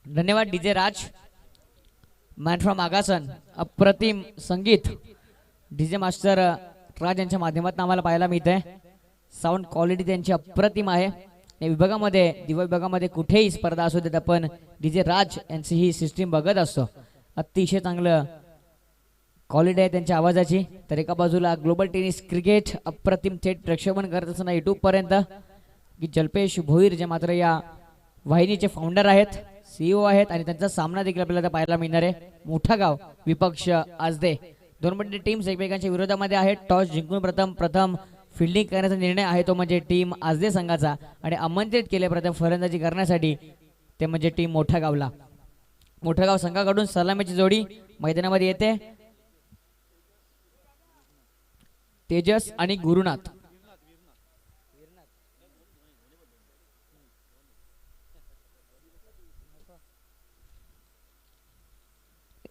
धन्यवाद DJ Raj, man from Agasan. अप्रतिम संगीत डीजे मास्टर राज यांच्या माध्यमातून आम्हाला पाहायला मिळते. साऊंड क्वालिटी त्यांची अप्रतिम आहे. या विभागामध्ये दिवा विभागामध्ये कुठेही स्पर्धा असू देत आपण डीजे राज यांची ही सिस्टीम बघत असतो. अतिशय चांगलं क्वालिटी आहे त्यांच्या आवाजाची. तर एका बाजूला ग्लोबल टेनिस क्रिकेट अप्रतिम थेट प्रक्षेपण करत असताना यूट्यूब पर्यंत की जल्पेश भोईर जे मात्र या वाहिनीचे फाउंडर आहेत, सीईओ आहेत आणि त्यांचा सामना देखील आपल्याला पाहायला मिळणार आहे. मोठा गाव विपक्ष आजदे दोन मोठे टीम्स एकमेकांच्या विरोधामध्ये आहेत. टॉस जिंकून प्रथम फिल्डिंग करण्याचा निर्णय आहे तो म्हणजे टीम आजदे संघाचा आणि आमंत्रित केले प्रथम फलंदाजी करण्यासाठी ते म्हणजे टीम मोठा गावला. मोठा गाव संघाकडून सलामीची जोडी मैदानामध्ये येते. तेजस आणि गुरुनाथ.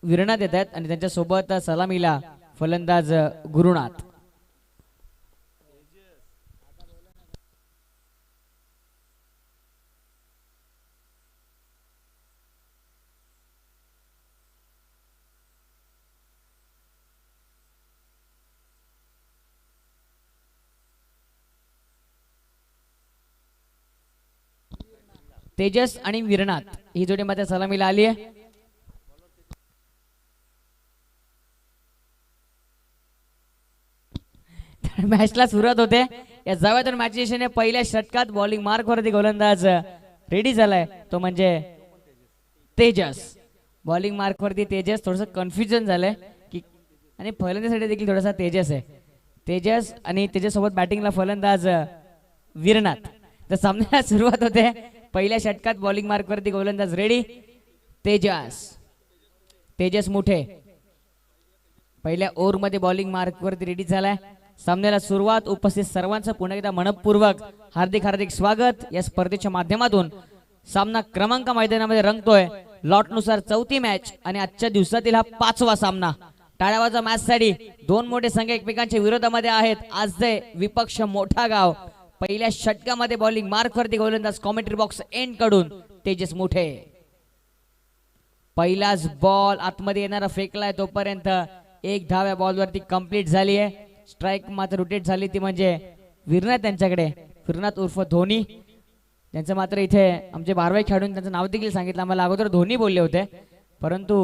विरणात येत आहेत आणि त्यांच्यासोबत सलामीला फलंदाज गुरुनाथ. तेजस आणि विरणात ही जोडी मात्र सलामीला आली आहे. मॅचला सुरुवात होते. या जाव्यातून मॅच दिशेने पहिल्या षटकात बॉलिंग मार्क वरती गोलंदाज रेडी झालाय तो म्हणजे तेजस. बॉलिंग मार्क वरती तेजस. थोडस कन्फ्युजन झालंय की आणि फलंदाजीसाठी देखील थोडासा तेजस आहे. तेजस आणि तेजस सोबत बॅटिंगला फलंदाज विरनाथ. तर सामन्याला सुरुवात होते. पहिल्या षटकात बॉलिंग मार्क वरती गोलंदाज रेडी तेजस मुठे पहिल्या ओव्हर मध्ये बॉलिंग मार्क वरती रेडी झालाय. सामन्याला सुरुवात. उपस्थित सर्वांचं पुन्हा एकदा मनपूर्वक हार्दिक स्वागत. या स्पर्धेच्या माध्यमातून सामना क्रमांक मैदानामध्ये रंगतोय. लॉटनुसार चौथी मॅच आणि आजच्या दिवसातील हा 5वा सामना. टाळ्यावाजा मॅच साठी दोन मोठे संघ एकमेकांच्या विरोधामध्ये आहेत. आज ते विपक्ष मोठा गाव. पहिल्या षटकामध्ये बॉलिंग मार्क वरती गोलंदाज कॉमेंट्री बॉक्स एंड कडून तेजस मुठे. पहिलाच बॉल आतमध्ये येणारा फेकलाय तोपर्यंत एक धाव या बॉल वरती कंप्लीट झाली आहे. स्ट्राइक मात्र रोटेट झाली ती म्हणजे विरनाथ त्यांच्याकडे. विरनाथ उर्फ धोनी त्यांचं मात्र इथे आमचे बारवाई खेळून त्यांचं नाव देखील सांगितलं आम्हाला. अगोदर धोनी बोलले होते परंतु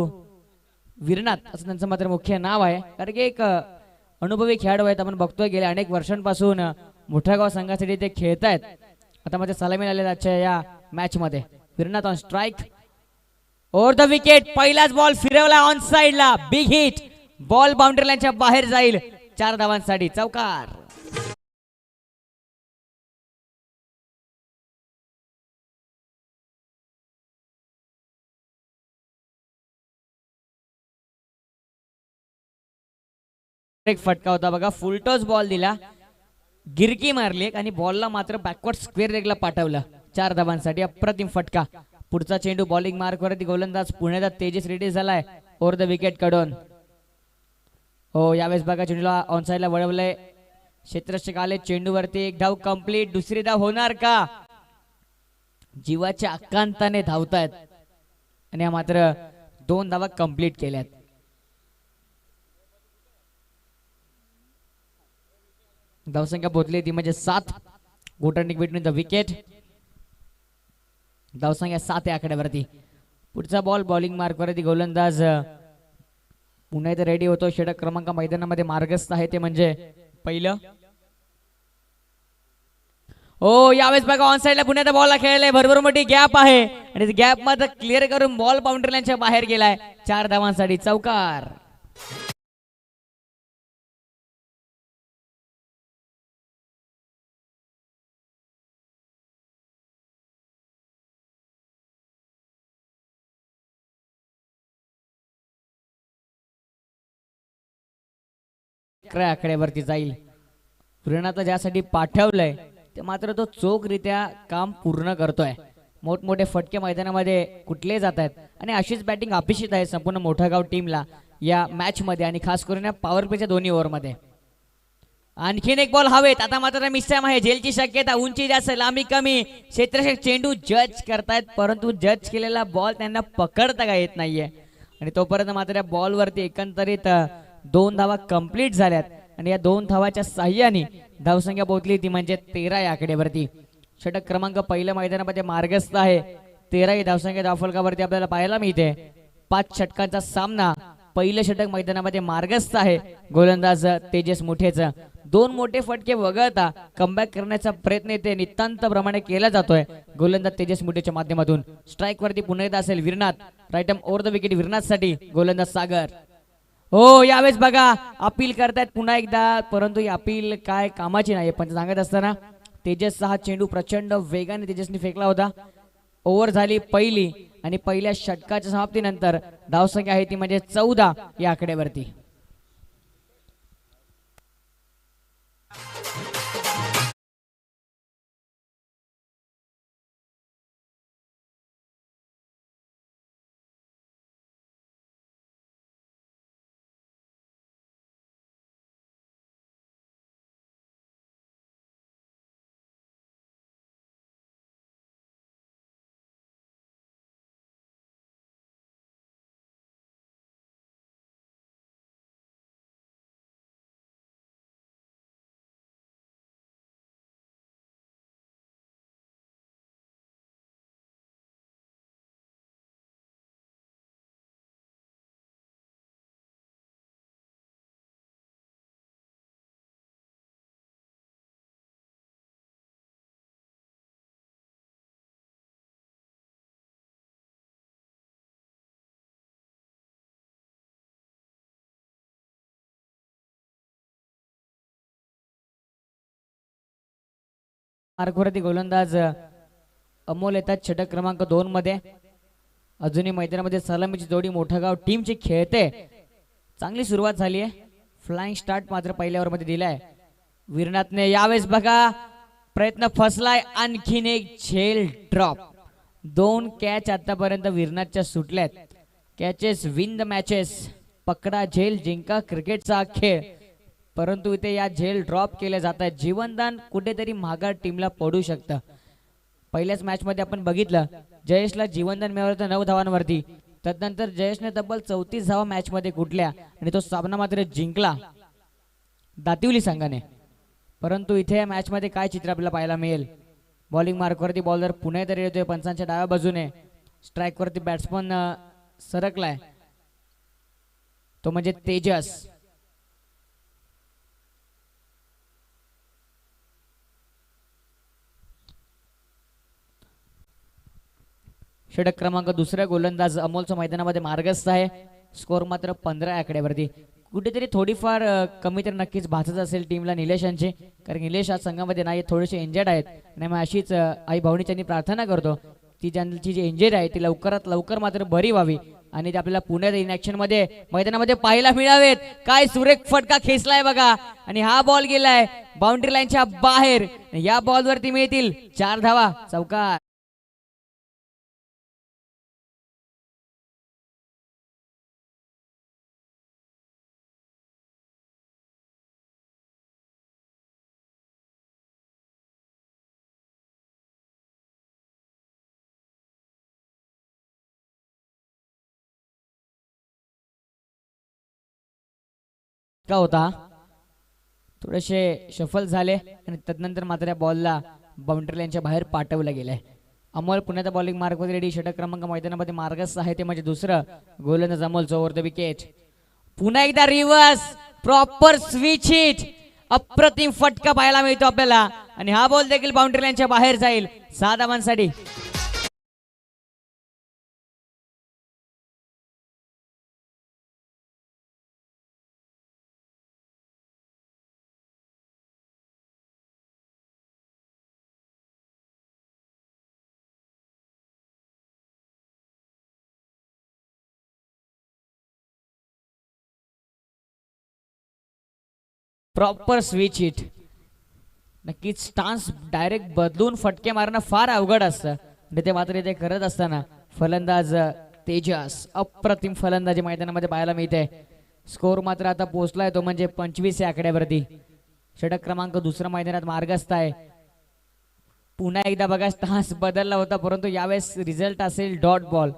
विरनाथ असं त्यांचं मात्र मुख्य नाव आहे. कारण की एक अनुभवी खेळाडू आहेत. आपण बघतोय गेल्या अनेक वर्षांपासून मोठ्या गाव संघासाठी ते खेळतायत. आता मध्ये सलामी आलेल्या आजच्या या मॅच मध्ये. Viranath on strike over the wicket. पहिलाच बॉल फिरवला ऑन साइडला. Big hit. बॉल बाउंड्री लाईनच्या बाहेर जाईल. 4 धावांसाठी चौकार. एक फटका होता बघा. फुलटॉस बॉल दिला, गिरकी मारली आणि बॉलला मात्र बॅकवर्ड स्क्वेअर लेगला पाठवलं. 4 धावांसाठी अप्रतिम फटका. पुढचा चेंडू बॉलिंग मार्क वरती गोलंदाज पुण्याचा तेजस रेडी झालाय ओव्हर द विकेट कडून. हो यावेळेस बघा चेंडूला ऑन साइडला वळवलंय. क्षेत्ररक्षक आले चेंडूवरती. एक धाव कंप्लीट. दुसरी धाव होणार का? जीवाच्या आकांताने धावतायत आणि या मात्र 2 धावा कंप्लीट केल्यात. धावसंख्या पोहोचली ती म्हणजे 7. गोटर्निक बिटवीन द विकेट. धावसंख्या 7 या आकड्यावरती. पुढचा बॉल बॉलिंग मार्क वरती गोलंदाज पुन्हा इथे रेडी होतो. षटक क्रमांक मैदानामध्ये मार्गस्थ आहे ते म्हणजे पहिलं. हो यावेळेस बघा ऑन साइडला पुण्याचा बॉलला खेळलाय. भरभर मोठी गॅप आहे आणि गॅप मध्ये क्लिअर करून बॉल बाउंड्री लाईनच्या बाहेर गेलाय. 4 धावांसाठी चौकार. आकड्यावरती जाईल. प्रेरणाचा ज्यासाठी पाठवलंय ते मात्र तो चोखरित्या काम पूर्ण करतोय. मोठमोठे फटके मैदानामध्ये कुठले जात आहेत आणि अशीच बॅटिंग अपेक्षित आहे संपूर्ण मोठा गाव टीमला या मॅच मध्ये आणि खास करून या पॉवर प्लेच्या दोन्ही ओव्हर मध्ये. आणखीन एक बॉल हवेत. आता मात्र मिसटाईम आहे. झेलची शक्यता. उंची जास्त, लांबी कमी. क्षेत्ररक्षक चेंडू जज करतायत, परंतु जज केलेला बॉल त्यांना पकडता का येत नाहीये. आणि तोपर्यंत मात्र या बॉलवरती एकंदरीत 2 धावा कंप्लीट झाल्यात. आणि या 2 धावाच्या साह्याने धावसंख्या पोहोचली ती म्हणजे 13 या आकड्यावरती. षटक क्रमांक पहिल्या मैदानामध्ये मार्गस्थ आहे. 13 ही धावसंख्या धावफलकावरती आपल्याला पाहायला मिळते. 5 षटकांचा सामना. पहिलं षटक मैदानामध्ये मार्गस्थ आहे. गोलंदाज तेजस मुठेच 2 मोठे फटके वगळता कमबॅक करण्याचा प्रयत्न इथे नितांत प्रमाणे केला जातोय गोलंदाज तेजस मुठेच्या माध्यमातून. स्ट्राईक वरती पुन्हा एकदा असेल Viranath. Right arm over the wicket Viranath साठी गोलंदाज सागर. हो यावेळेस बघा अपील करतायत पुन्हा एकदा, परंतु ही अपील काय कामाची नाही. पण सांगत असताना तेजसचा हा चेंडू प्रचंड वेगाने तेजसने फेकला होता. ओव्हर झाली पहिली आणि पहिल्या षटकाच्या समाप्तीनंतर धावसंख्या आहे ती म्हणजे 14 या आकड्यावरती. मार्गवरती गोलंदाज अमोल येतात षटक क्रमांक 2 मध्ये. अजूनही मैदानामध्ये सलामीची जोडी मोठगाव टीमची खेळते. चांगली सुरुवात झाली आहे. फ्लाइंग स्टार्ट मात्र पहिल्या ओव्हर मध्ये दिलाय विरनाथने. यावेळेस बघा प्रयत्न फसलाय. आणखीन एक झेल ड्रॉप. 2 कॅच आतापर्यंत विरनाथच्या सुटल्यात. Catches win the matches. पकडा झेल जिंका क्रिकेटचा खेळ. परंतु इथे या झेल ड्रॉप केल्या जात आहेत. जीवनदान कुठेतरी माघार टीमला पडू शकतं. पहिल्याच मॅच मध्ये आपण बघितलं जयेशला जीवनदान मिळालं होतं 9 धावांवरती. तदनंतर जयेशने तब्बल 34 धावा मॅच मध्ये कुठल्या आणि तो सामना मात्र जिंकला दातिवली संघाने. परंतु इथे या मॅच मध्ये काय चित्र आपल्याला पाहायला मिळेल. बॉलिंग मार्कवरती बॉलर पुणे तरी येतोय पंचांच्या डाव्या बाजूने. स्ट्राईक वरती बॅट्समन सरकलाय तो म्हणजे तेजस. षटक क्रमांक दुसऱ्या गोलंदाज अमोलच्या मैदानामध्ये मार्गस्थ आहे. स्कोर मात्र 15 आकड्यावरती. कुठेतरी थोडीफार कमी तर नक्कीच भासत असेल टीमला निलेशांची, कारण निलेश आज संघामध्ये नाही, थोडेसे इंजर्ड आहेत. आणि मग अशीच आई भावनीच्यांनी प्रार्थना करतो ती ज्यांची जी इंजरी आहे ती लवकरात लवकर मात्र बरी व्हावी आणि ते आपल्याला पुण्यात इन ऍक्शन मध्ये मैदानामध्ये पाहायला मिळावेत. काय सुरेख फटका खेचलाय बघा आणि हा बॉल गेलाय बाउंड्री लाईनच्या बाहेर. या बॉलवरती मिळतील 4 धावा. चौकार. का होता थोडेसे शफल झाले आणि तदनंतर मात्र या बॉलला बाउंड्री लाईनच्या बाहेर पाठवलं गेलंय. अमोल पुण्याचा बॉलिंग मार्कमध्ये रेडी. षटक क्रमांक मैदानामध्ये मार्गस्थ आहे ते म्हणजे दुसरं गोलंदाज अमोलचं ओव्हर द विकेट. पुन्हा एकदा रिव्हर्स प्रॉपर स्विच हिट. अप्रतिम फटका पाहायला मिळतो आपल्याला आणि हा बॉल देखील बाउंड्री लाईनच्या बाहेर जाईल 6 धावांसाठी. Proper switch hit. नक्कीच स्टान्स डायरेक्ट बदलून फटके मारणं फार अवघड असतं आणि ते मात्र ते करत असताना फलंदाज तेजस अप्रतिम फलंदाजी मैदानामध्ये पाहायला मिळते. स्कोर मात्र आता पोहोचलाय तो म्हणजे 25 या आकड्यावरती. षटक क्रमांक दुसऱ्या मैदानात मार्गस्थ आहे. पुन्हा एकदा बघा स्टान्स बदलला होता, परंतु यावेळेस रिझल्ट असेल डॉट बॉल.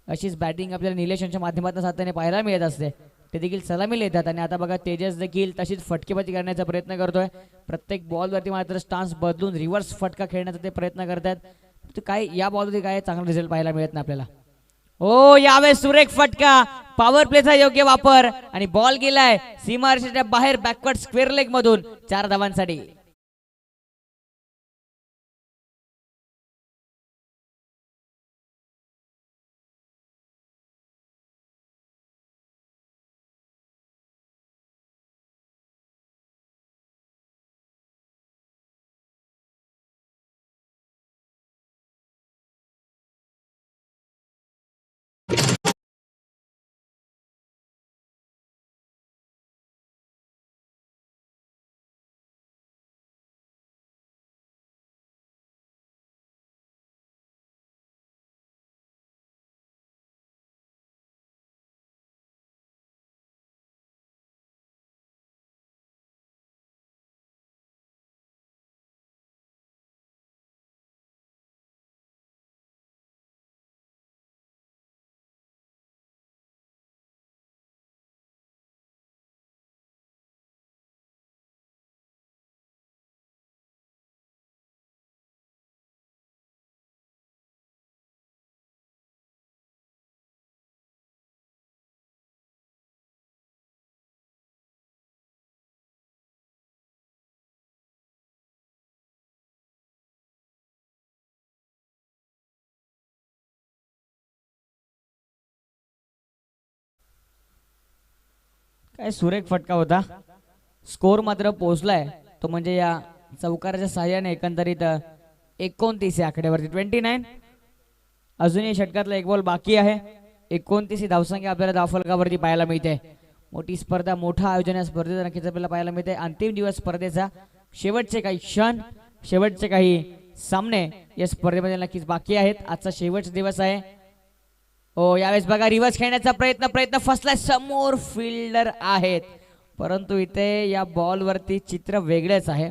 अशीच बॅटिंग आपल्याला निलेश यांच्या माध्यमातून सातत्याने पाहायला मिळत असते. ते देखील सलामी येतात आणि आता बघा तेजस देखील तशीच फटकेबाजी करण्याचा प्रयत्न करतोय. प्रत्येक बॉलवरती मात्र स्टान्स बदलून रिव्हर्स फटका खेळण्याचा ते प्रयत्न करतात. काय या बॉलवरती काय चांगला रिझल्ट पाहायला मिळत नाही आपल्याला. ओ यावेळेस सुरेख फटका, पॉवर प्लेचा योग्य वापर आणि बॉल गेलाय सीमारेषेच्या बाहेर बॅकवर्ड स्क्वेअर लेग मधून 4 धावांसाठी. काय सुरेख फटका होता. स्कोर मात्र पोहोचलाय तो म्हणजे या चौकाराच्या साहाय्याने एकंदरीत 29 या आकड्यावरती 29. अजूनही षटकातला एक बॉल बाकी आहे. 29 धावसंख्या आपल्याला धावफलकावरती पाहायला मिळते. मोठी स्पर्धा, मोठा आयोजन या स्पर्धेचा नक्कीच आपल्याला पाहायला मिळते. अंतिम दिवस स्पर्धेचा, शेवटचे काही क्षण, शेवटचे काही सामने या स्पर्धेमध्ये नक्कीच बाकी आहेत. आजचा शेवटचा दिवस आहे. हो यावेळेस बघा रिव्हर्स खेळण्याचा प्रयत्न फसलाय. समोर फिल्डर आहेत, परंतु इथे या बॉल वरती चित्र वेगळेच आहे.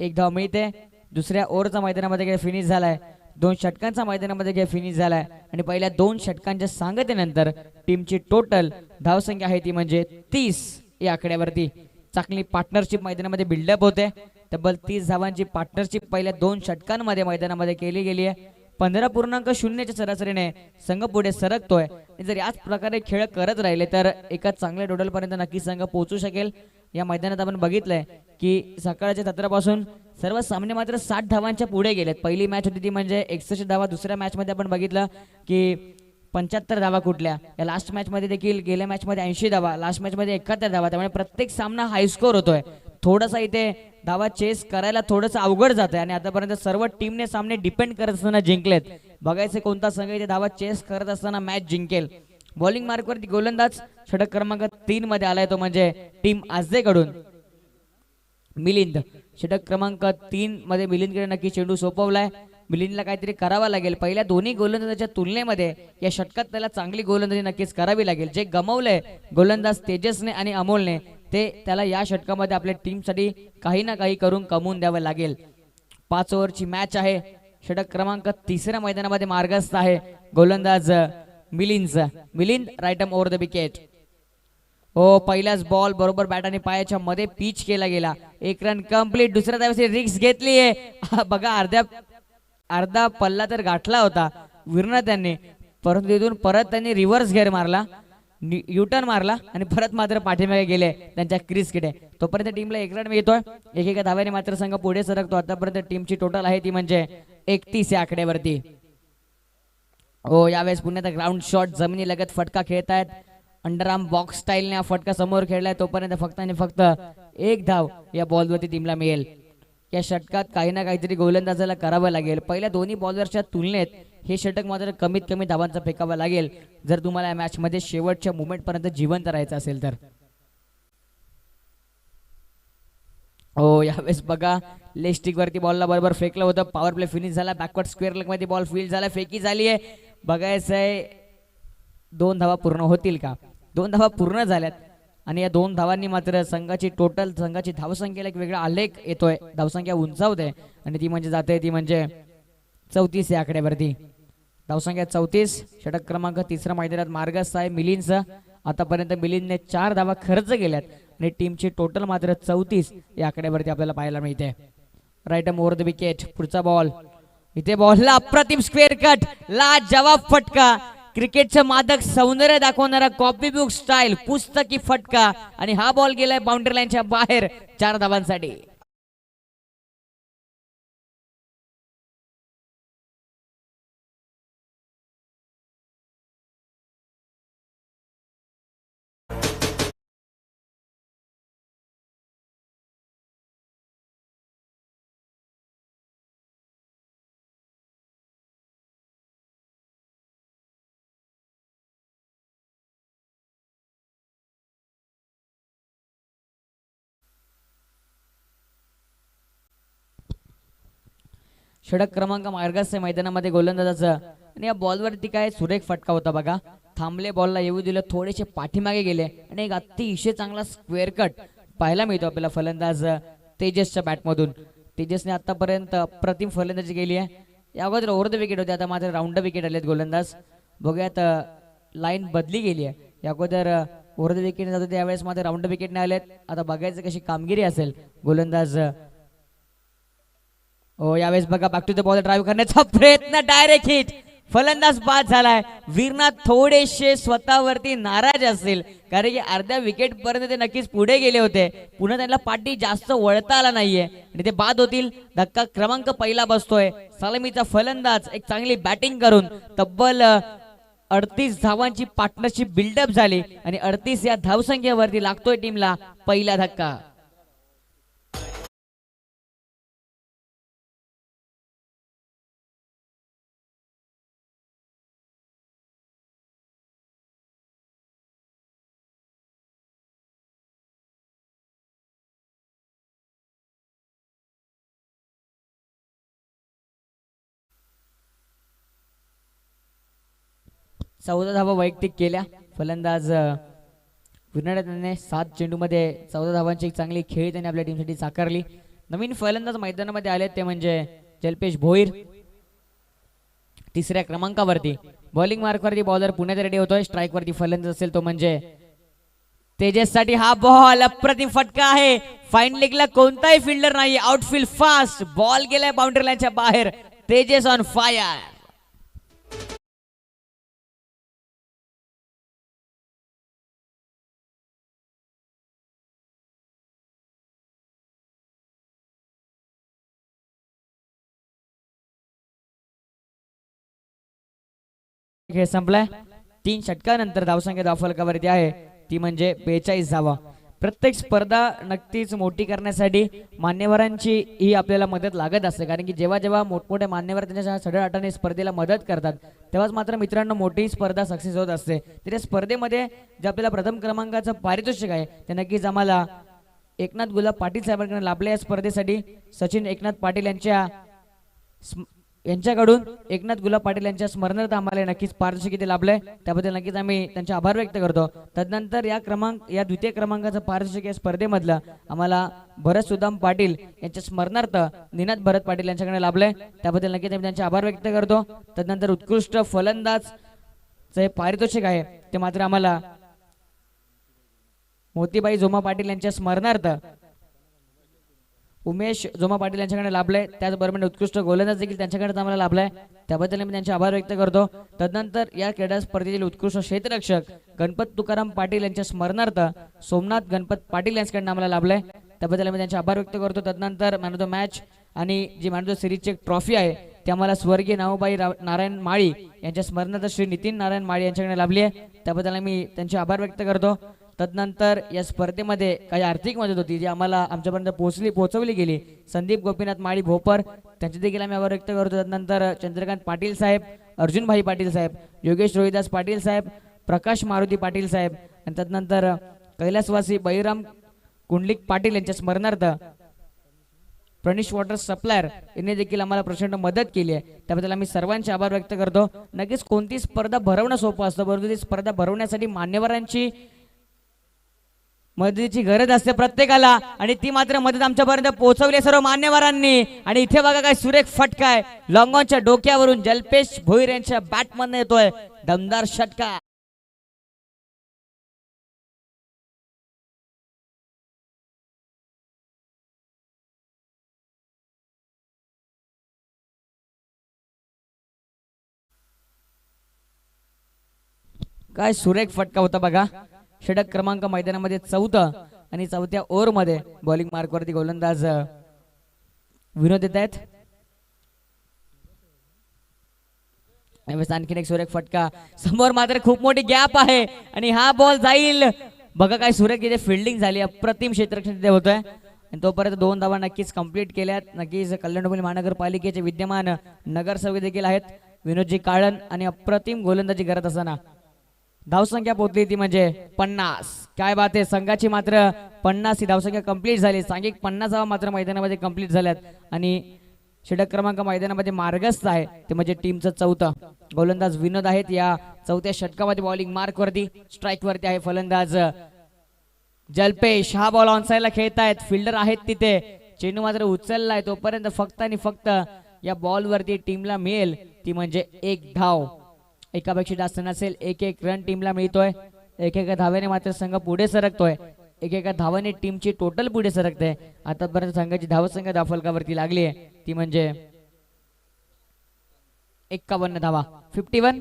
एक धाव मिळते. दुसऱ्या ओव्हरचा मैदानामध्ये फिनिश झालाय. 2 षटकांचा मैदानामध्ये फिनिश झालाय आणि पहिल्या 2 षटकांच्या सांगतेनंतर टीमची टोटल धावसंख्या आहे ती म्हणजे 30 या आकड्यावरती. चांगली पार्टनरशिप मैदानामध्ये बिल्डअप होते. तब्बल 30 धावांची पार्टनरशिप पहिल्या 2 षटकांमध्ये मैदानामध्ये केली गेली आहे. 15.0च्या सरासरीने संघ पुढे सरकतोय. जर याच प्रकारे खेळ करत राहिले तर एका चांगल्या टोटल पर्यंत नक्की संघ पोहोचू शकेल. या मैदानात आपण बघितलंय की सकाळच्या सत्रापासून सर्व सामने मात्र 60 धावांच्या पुढे गेलेत. पहिली मॅच होती ती म्हणजे 61 धावा. दुसऱ्या मॅच मध्ये आपण बघितलं की 75 धावा कुठल्या. या लास्ट मॅच मध्ये देखील गेल्या मॅच मध्ये 80 धावा, लास्ट मॅच मध्ये 71 धावा. त्यामुळे प्रत्येक सामना हाय स्कोर होतोय. थोडासा इथे धावा चेस करायला थोडंसं अवघड जात आहे आणि आतापर्यंत सर्व टीमने सामने डिपेंड करत असताना जिंकलेत. बघायचे कोणता संघ इथे धावा चेस करत असताना मॅच जिंकेल. बॉलिंग मार्कवरती गोलंदाज षटक क्रमांक 3 मध्ये आलाय तो म्हणजे टीम आजदेकडून मिलिंद. षटक क्रमांक 3 मध्ये मिलिंदकडे नक्की चेंडू सोपवलाय. मिलिंदला काहीतरी करावा लागेल. पहिल्या दोन्ही गोलंदाजाच्या तुलनेमध्ये या षटकात त्याला चांगली गोलंदाजी नक्कीच करावी लागेल. जे गमावलंय गोलंदाज तेजसने आणि अमोलने ते त्याला या षटकामध्ये आपल्या टीमसाठी काही ना काही करून कमवून द्यावं लागेल. 5 ओव्हरची मॅच आहे. षटक क्रमांक 3 मैदानामध्ये मार्गस्थ आहे गोलंदाज Milind right arm over the wicket. हो पहिलाच बॉल बरोबर बॅट आणि पायाच्या मध्ये पिच केला गेला. 1 रन कंप्लीट. दुसऱ्या त्यावेळेस रिक्स घेतली आहे. बघा अर्धा पल्ला तर गाठला होता विरना त्यांनी, परंतु तिथून परत त्यांनी रिव्हर्स गेअर मारला, युटर्न मारला आणि परत मात्र पाठीमागे गेले त्यांच्या क्रीजकडे. तोपर्यंत टीमला 1 रन मिळतोय. एकेका धाव्याने मात्र संघ पुढे सरकतो. आतापर्यंत टीमची टोटल आहे ती म्हणजे 31 या आकड्यावरती. हो यावेळेस पुन्हा ग्राउंड शॉट जमिनी लगत फटका खेळतायत. अंडरआर्म बॉक्स स्टाईलने हा फटका समोर खेळलाय. तोपर्यंत फक्त आणि फक्त 1 धाव या बॉलवरती टीमला मिळेल. या षटकात काही ना काहीतरी गोलंदाजाला करावं लागेल. पहिल्या दोन्ही बॉलरच्या तुलनेत हे षटक मात्र कमीत कमी धावांचा फेकावा लागेल जर तुम्हाला या मॅच मध्ये शेवटच्या मोमेंट पर्यंत जिवंत राहायचं असेल तर. हो यावेळेस बघा लेस्टिक वरती बॉलला बरोबर फेकलं होतं. पॉवर प्ले फिनिश झाला. बॅकवर्ड स्क्वेअर लेग मध्ये बॉल फील्ड झाला. फेकी झाली आहे. बघायचंय 2 धावा पूर्ण होतील का. 2 धावा पूर्ण झाल्यात. आणि या 2 धावांनी मात्र संघाची धावसंख्येला एक वेगळा आलेख येतोय, धावसंख्या उंचावते आणि ती म्हणजे जाते ती म्हणजे 34 या आकड्यावरती. धावसंख्या 34. षटक क्रमांक 3 मैदानात मार्गस्थ आहे मिलिंदचा. आतापर्यंत मिलिंदने 4 धावा खर्च केल्यात आणि टीमची टोटल मात्र 34 या आकड्यावरती आपल्याला पाहायला मिळते. Right arm over the wicket. पुढचा बॉल. इथे बॉलला अप्रतिम स्क्वेअर कट, ला जवाब फटका. क्रिकेटचं मादक सौंदर्य दाखवणारा कॉपी बुक स्टाईल पुस्तकी फटका आणि हा बॉल गेलाय बाउंड्री लाईनच्या बाहेर 4 धावांसाठी. षटक क्रमांक मार्गस्थ मैदानामध्ये गोलंदाजाचा आणि या बॉलवरती काय सुरेख फटका होता बघा. थांबले, बॉलला येऊ दिलं, थोडेसे पाठीमागे गेले आणि एक अतिशय चांगला स्क्वेअर कट पाहायला मिळतो आपल्याला फलंदाज तेजसच्या बॅटमधून. तेजसने आतापर्यंत अप्रतिम फलंदाजी केली आहे. या अगोदर ओव्हर द विकेट होते, आता मात्र राऊंड द विकेट आलेत गोलंदाज. बघूयात लाईन बदली गेली आहे. या अगोदर ओव्हर द विकेट जात होते, यावेळेस मात्र राऊंड द विकेट नाही आलेत. आता बघायचं कशी कामगिरी असेल गोलंदाज. हो, यावेळेस बघा back to the ball drive करण्याचा प्रयत्न, डायरेक्ट हिट. फलंदाज बाद झालाय. वीरनाथ थोडेसे स्वतःवरती नाराज असतील कारण की अर्ध्या विकेट पर्यंत ते नक्कीच पुढे गेले होते. पुन्हा त्यांना पाठी जास्त वळता आला नाहीये आणि ते बाद होतील. धक्का क्रमांक 1 बसतोय. सलामीचा फलंदाज एक चांगली बॅटिंग करून तब्बल 38 धावांची पार्टनरशिप बिल्डअप झाली आणि 38 या धावसंख्येवरती लागतोय टीमला पहिला धक्का. चौदा धावा वैयक्तिक केल्या फलंदाज विनायकने. 7 चेंडूमध्ये 14 धावांची चांगली खेळी त्यांनी आपल्या टीमसाठी साकारली. नवीन फलंदाज मैदानामध्ये आले ते म्हणजे जल्पेश भोईर. 3ऱ्या क्रमांकावरती बॉलिंग मार्कवरती बॉलर पुण्यात रेडी होतोय. स्ट्राईक वरती फलंदाज असेल तो म्हणजे तेजस साठी हा बॉल अप्रतिम फटका आहे. फाईन लेगला कोणताही फिल्डर नाही. आउटफील्ड फास्ट बॉल गेलाय बाउंड्री लाईनच्या बाहेर. Tejas on fire. खेळ संपलाय. 3 षटकानंतर धावसंख्या धावफलकावरती आहे ती म्हणजे 42 धावा. प्रत्येक स्पर्धा नक्कीच मोठी करण्यासाठी मान्यवरांची ही आपल्याला मदत लागत असते कारण की जेव्हा जेव्हा मोठमोठे मान्यवर त्यांच्या सडळाटाने स्पर्धेला मदत करतात तेव्हाच मात्र मित्रांनो मोठी स्पर्धा सक्सेस होत असते. त्या स्पर्धेमध्ये जे आपल्याला प्रथम क्रमांकाचं पारितोषिक आहे ते नक्कीच आम्हाला एकनाथ गुलाब पाटील साहेबांकडे लाभले. या स्पर्धेसाठी सचिन एकनाथ पाटील यांच्याकडून एकनाथ गुलाब पाटील यांच्या स्मरणार्थ आम्हाला नक्कीच पारितोषिक इथे लाभलंय. त्याबद्दल नक्कीच आम्ही त्यांचे आभार व्यक्त करतो. तदनंतर या द्वितीय क्रमांकाचं पारितोषिक या स्पर्धेमधलं आम्हाला भरत सुदाम पाटील यांच्या स्मरणार्थ निनाद भरत पाटील यांच्याकडे लाभलंय. त्याबद्दल नक्कीच आम्ही त्यांचे आभार व्यक्त करतो. तदनंतर उत्कृष्ट फलंदाज पारितोषिक आहे ते मात्र आम्हाला मोतीबाई जोमा पाटील यांच्या स्मरणार्थ उमेश जोमा पाटील यांच्याकडे लाभलंय. त्याचबरोबर उत्कृष्ट गोलंदाज देखील त्यांच्याकडे आम्हाला लाभलाय. त्याबद्दल मी त्यांचे आभार व्यक्त करतो. तदनंतर या क्रीडा स्पर्धेतील उत्कृष्ट क्षेत्ररक्षक गणपत तुकाराम पाटील यांच्या स्मरणार्थ सोमनाथ गणपत पाटील यांच्याकडे आम्हाला लाभलंय. त्याबद्दल मी त्यांचे आभार व्यक्त करतो. तदनंतर मॅन ऑफ द मॅच आणि जी मॅन ऑफ द सिरीजची एक ट्रॉफी आहे ती आम्हाला स्वर्गीय नाऊबाई नारायण माळी यांच्या स्मरणार्थ श्री नितीन नारायण माळी यांच्याकडे लाभली आहे. त्याबद्दल मी त्यांचे आभार व्यक्त करतो. तदनंतर या स्पर्धेमध्ये काही आर्थिक मदत होती जी आम्हाला आमच्यापर्यंत पोहोचवली गेली. संदीप गोपीनाथ माळी भोपर त्यांचे देखील आम्ही आभार व्यक्त करतो. तदनंतर चंद्रकांत पाटील साहेब, अर्जुनभाई पाटील साहेब, योगेश रोहिदास पाटील साहेब, प्रकाश मारुती पाटील साहेब आणि तदनंतर कैलासवासी बळीराम कुंडलिक पाटील यांच्या स्मरणार्थ प्रणिश वॉटर सप्लायर यांनी देखील आम्हाला प्रचंड मदत केली आहे. त्याबद्दल आम्ही सर्वांचे आभार व्यक्त करतो. नक्कीच कोणती स्पर्धा भरवणं सोपं असतं परंतु ती स्पर्धा भरवण्यासाठी मान्यवरांची मदतीची गरज असते प्रत्येकाला आणि ती मात्र मदत आमच्यापर्यंत पोहोचवली सर्व मान्यवरांनी. आणि इथे बघा काय सुरेख फटका आहे, लॉंगॉनच्या डोक्यावरून जल्पेश भोईर यांच्या बॅटमधून येतोय दमदार षटका. काय सुरेख फटका होता बघा. षटक क्रमांक मैदानामध्ये 4 आणि 4थ्या ओव्हर मध्ये बॉलिंग मार्कवरती गोलंदाज विनोद येत आहेत. आणखीन एक सुरेख फटका, समोर मात्र खूप मोठी गॅप आहे आणि हा बॉल जाईल. बघा काय सुरेख इथे फिल्डिंग झाली, अप्रतिम क्षेत्ररक्षण तिथे होतोय आणि तोपर्यंत 2 धावा नक्कीच कंप्लीट केल्यात. नक्कीच कल्याण महानगरपालिकेचे विद्यमान नगरसेवक देखील आहेत विनोदजी काळन आणि अप्रतिम गोलंदाजी करत असताना धावसंख्या पोहोचली ती म्हणजे 50. काय बात आहे, संघाची मात्र 50 ही धावसंख्या कंप्लीट झाली. सांघिक 50 धावा मात्र मैदानामध्ये कंप्लीट झाल्यात आणि षटक क्रमांक मैदानामध्ये मार्गस्थ आहे ते म्हणजे टीमचं 4थं. गोलंदाज विनोद आहेत. या 4थ्या षटकामध्ये बॉलिंग मार्क वरती, स्ट्राईक वरती आहे फलंदाज जल्पेश. हा बॉल ऑनसाइडला खेळतायत, फिल्डर आहेत तिथे, चेंडू मात्र उचललाय. तोपर्यंत फक्त आणि फक्त या बॉल वरती टीमला मिळेल ती म्हणजे 1 धाव. एकापेक्षा जास्त नसेल, 1-1 रन टीमला मिळतोय. एकेका धावेने मात्र संघ पुढे सरकतोय, एकेका धावाने टीमची टोटल पुढे सरकते. आतापर्यंत संघाची धावसंख्या धावफलकावरती लागली आहे ती म्हणजे 51 धावा, 51.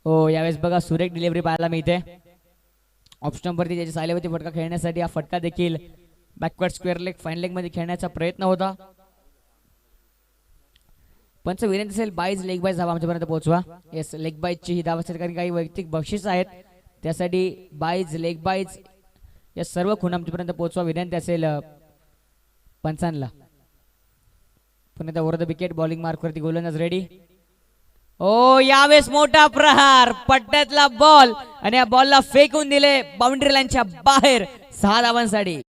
हो, यावेळेस बघा सुरेख डिलिव्हरी पाहायला मिळते. ऑप्शन वरती त्याची सायलेवरती फटका खेळण्यासाठी हा फटका देखील backward square leg fine leg मध्ये खेळण्याचा प्रयत्न होता. पंच विनंती असेल, बाईज लेग बाईज धावा आमच्यापर्यंत पोहोचवा. येस, लेग बाईजची ही धावा असेल कारण काही वैयक्तिक बक्षीस आहेत, त्यासाठी बाईज लेग बाईज या सर्व खूण आमच्यापर्यंत पोहोचवा विनंती असेल पंचांना. पुन्हा over the wicket bowling mark वरती गोलंदाज रेडी. ओ, यावेळेस मोठा प्रहार, पट्ट्यातला बॉल आणि या बॉलला फेकून दिले बाउंड्री लाईनच्या बाहेर 6 धावांसाठी.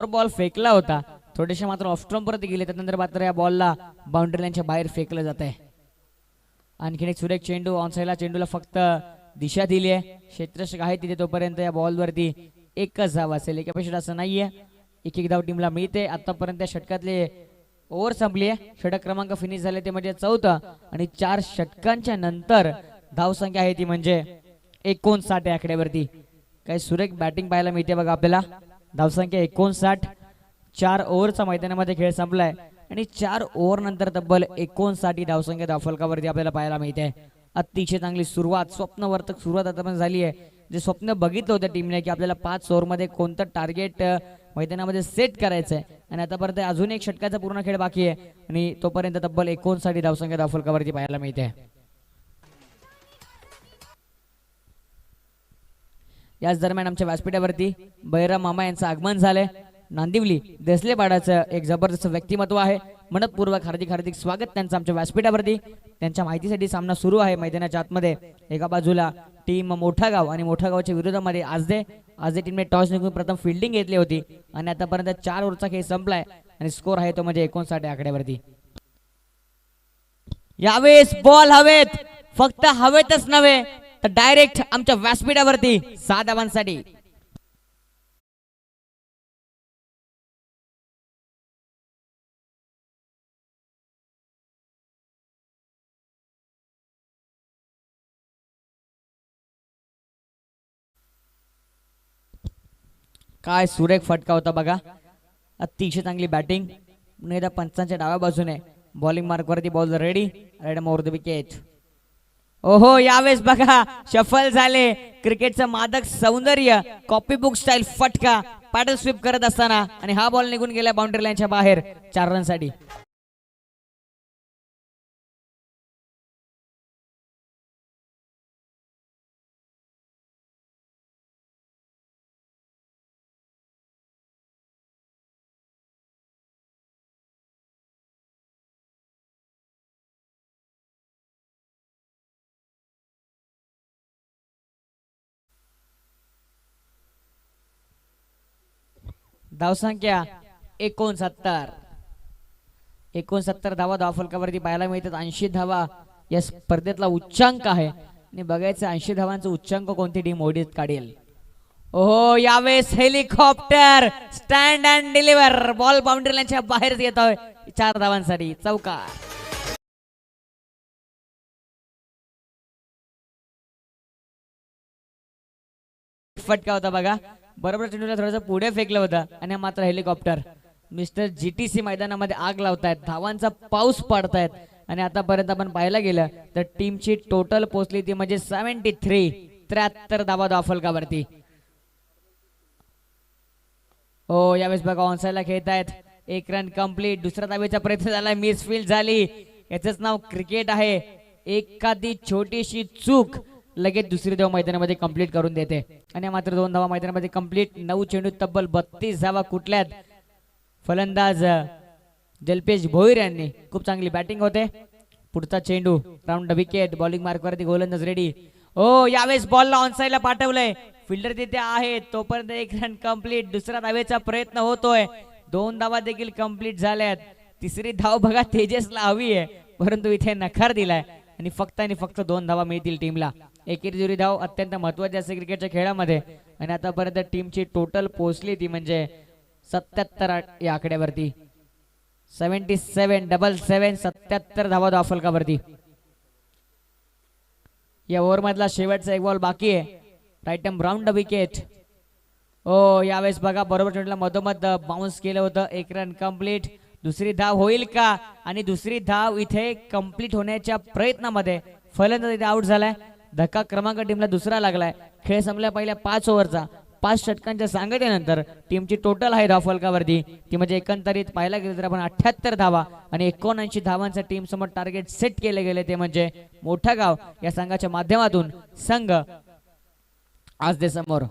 बॉल फेकला होता, थोडेसे मात्र ऑफ स्टंप परत गेले, त्यानंतर मात्र या बॉलला बाउंड्री लाईनच्या बाहेर फेकलं जात आहे. आणखीन एक सुरेख चेंडू ऑनसाइडला, चेंडूला फक्त दिशा दिली आहे, क्षेत्ररक्षक आहे तिथे. तोपर्यंत या बॉल वरती 1च धाव असेल, एकापेक्षा असं नाहीये. 1-1 धाव टीमला मिळते. आतापर्यंत षटकातले ओव्हर संपली आहे, षटक क्रमांक फिनिश झाले ते म्हणजे 4थं आणि 4 षटकांच्या नंतर धावसंख्या आहे ती म्हणजे 59 आकड्यावरती. काही सुरेख बॅटिंग पाहायला मिळते बघा आपल्याला. धावसंख्या 59, 4 ओव्हरचा मैदानामध्ये खेळ संपलाय आणि 4 ओव्हर नंतर तब्बल 59 धावसंख्या धावफलकावरती आपल्याला पाहायला मिळते. अतिशय चांगली सुरुवात, स्वप्नवर्तक सुरुवात आतापर्यंत झाली आहे. जे स्वप्न बघितलं होतं टीमने की आपल्याला 5 ओव्हरमध्ये कोणतं टार्गेट मैदानामध्ये सेट करायचं आहे आणि आतापर्यंत अजून एक षटकाचा पूर्ण खेळ बाकी आहे आणि तोपर्यंत तब्बल 59 धावसंख्या धावफलकावरती पाहायला मिळते. याच दरम्यान आमच्या व्यासपीठावरती बैराम मामा यांचं आगमन झालंय. नांदिवली देसलेपाडाचं एक जबरदस्त व्यक्तिमत्व आहे. मनपूर्वक हार्दिक स्वागत त्यांचं आमच्या व्यासपीठावरती. त्यांच्या माहितीसाठी सामना सुरू आहे मैदानाच्या आतमध्ये. एका बाजूला टीम मोठा गाव आणि मोठा गावच्या विरोधामध्ये आज टीमने टॉस जिंकून प्रथम फिल्डिंग घेतली होती आणि आतापर्यंत 4 ओव्हरचा खेळ संपलाय आणि स्कोर आहे तो म्हणजे 59 आकड्यावरती. यावेळेस बॉल हवेत, फक्त हवेतच नव्हे तर डायरेक्ट आमच्या व्यासपीठावरती 6 धावांसाठी. काय सुरेख फटका होता बघा, अतिशय चांगली बॅटिंग. पुन्हा पंचांच्या डाव्या बाजूने बॉलिंग मार्कवरती ball ready, right over the wicket. ओहो, यावेळेस बघा शफल झाले, क्रिकेटचं मादक सौंदर्य, कॉपी बुक स्टाईल फटका पॅडल स्वीप करत असताना आणि हा बॉल निघून गेला बाउंड्री लाईनच्या बाहेर 4 रनसाठी. धावसंख्या 69. 69 धावा धावफलकावरती पाहायला मिळतात. 80 धावा या स्पर्धेतला उच्चांक आहे आणि बघायचं 80 धावांचा उच्चांक कोणती टीम ओढीत काढेल. ओहो, यावेळेस helicopter stand and deliver ball boundary लाईनच्या बाहेर येतोय 4 धावांसाठी चौकार. फटका होता बघा, बरोबर चेंडूला थोडंसं पुढे फेकलं होतं आणि मात्र हेलिकॉप्टर मिस्टर जीटीसी मैदानामध्ये आग लावतायत. धावांचा पाऊस पडतायत आणि आतापर्यंत आपण पाहायला गेलं तर टीमची टोटल पोहोचली ती म्हणजे 73 धावा धावफलकावरती. हो, यावेळेस बघा ऑनसाईडला खेळतायत. 1 रन कंप्लीट. दुसरा धावेचा प्रयत्न झाला, मिसफील्ड झाली. याचंच नाव क्रिकेट आहे. एखादी छोटीशी चूक लगेच दुसरी धाव मैदानामध्ये कंप्लीट करून देते आणि मात्र 2 धावा मैदानामध्ये कंप्लीट. 9 चेंडू तब्बल 32 धावा कुठल्यात. फलंदाज जल्पेश भोईर यांनी खूप चांगली बॅटिंग होते. पुढचा चेंडू राऊंड विकेट. बॉलिंग मार्कवरती गोलंदाज रेडी. हो, यावेळेस बॉलला ऑनसाईडला पाठवलंय. फिल्डर तिथे आहे तोपर्यंत 1 रन कंप्लीट. दुसरा धावेचा प्रयत्न होतोय. 2 धावा देखील कंप्लीट झाल्यात. तिसरी धाव बघा तेजसला हवी आहे परंतु इथे नकार दिलाय आणि फक्त 2 धावा मिळतील टीमला. एकेरी दुरी धाव अत्यंत महत्वाची असते क्रिकेटच्या खेळामध्ये आणि आतापर्यंत टीमची टोटल पोहोचली ती म्हणजे 77 या आकड्यावरती. 77 धावा धावफलकावरती. या ओव्हर मधला शेवटचा 1 बॉल बाकी आहे. Right arm round wicket. ओ, यावेळेस बघा बरोबर चेंडूला मधोमध बाउन्स केलं होतं. 1 रन कंप्लीट. दुसरी धाव होईल का आणि दुसरी धाव इथे कंप्लीट होण्याच्या प्रयत्नामध्ये फलंदाज इथे आउट झालाय. धक्का क्रमांक टीमला दुसरा लागलाय. खेळ संपल्या पहिल्या 5 ओव्हरचा 5 षटकांच्या सांगतेनंतर टीमची टोटल आहे धावफलकावरती ती म्हणजे एकंदरीत पाहायला गेलं तर आपण 78 धावा आणि 79 धावांचं टीम समोर टार्गेट सेट केले गेले ते म्हणजे मोठा गाव या संघाच्या माध्यमातून संघ आज दे समोर.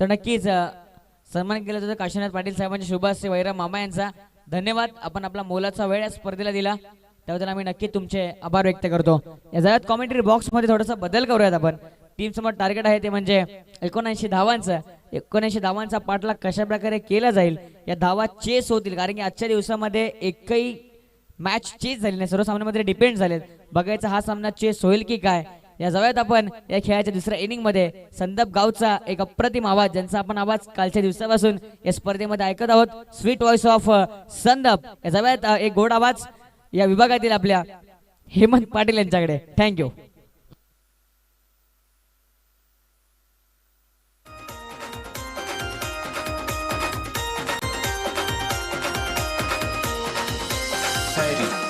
तर नक्कीच सन्मान केला जातो काशीनाथ पाटील साहेबांच्या शुभाश्री वैरा मामा यांचा. धन्यवाद, आपण आपला मोलाचा वेळ या स्पर्धेला दिला त्याबद्दल आम्ही नक्की तुमचे आभार व्यक्त करतो. या जगात कॉमेंट्री बॉक्स मध्ये थोडासा बदल करूयात आपण. टीम समोर टार्गेट आहे ते म्हणजे 79 धावांचं. 79 धावांचा पाठलाग कशा प्रकारे केला जाईल, या धावा चेस होतील कारण की आजच्या दिवसामध्ये एकही मॅच चेस झाली नाही, सर्व सामन्यामध्ये डिपेंड झालेत. बघायचा हा सामना चेस होईल की काय. या जाऊयात आपण या खेळाच्या दुसऱ्या इनिंग मध्ये संदप गावचा एक अप्रतिम आवाज ज्यांचा आपण आवाज कालच्या दिवसापासून या स्पर्धेमध्ये ऐकत आहोत. Sweet voice of Sandeep. या जाऊयात एक गोड आवाज या विभागातील आपल्या हेमंत पाटील यांच्याकडे. थँक्यू. Heidi.